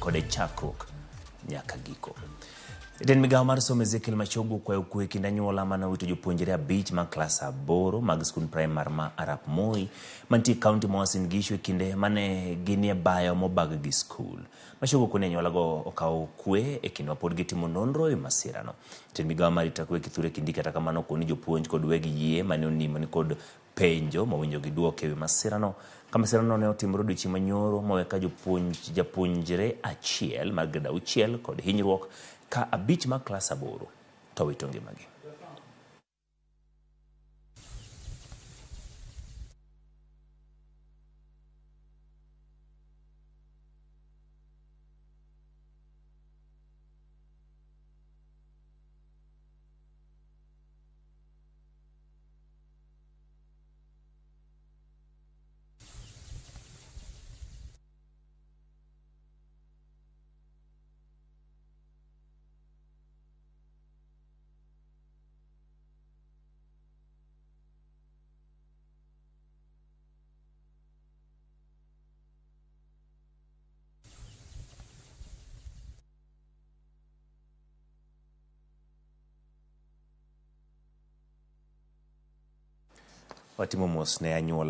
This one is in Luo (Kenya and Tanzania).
kode chakruok nyaka giko. Jatend migawo mar somo Ezekiel Machogu kwayo kwe kind anyuola mane owito jopuonjre 5 mag klas 8 mag skund praimar ma Arap Moi mantie kaunti ma Uasin Gishu e kinde mane ginie bayo mobag gi skul. Machogu kone anyuolago okawo kwe e kinde ma pod gitimo nonro e masirano. Jatend migawo mar arita kwe Kithure Kindiki kata kamano koni jopuonj kod weg yie mane onimo ni kod penjo mawinjo giduoko ewi masirano. Ka masirano ne otimore odiochieng' manyoro moweka japuonjre achiel mar grade 6 kod hinyruok ka 5 mag klas 8 to wito ngimagi. Watimo mos ne anyuola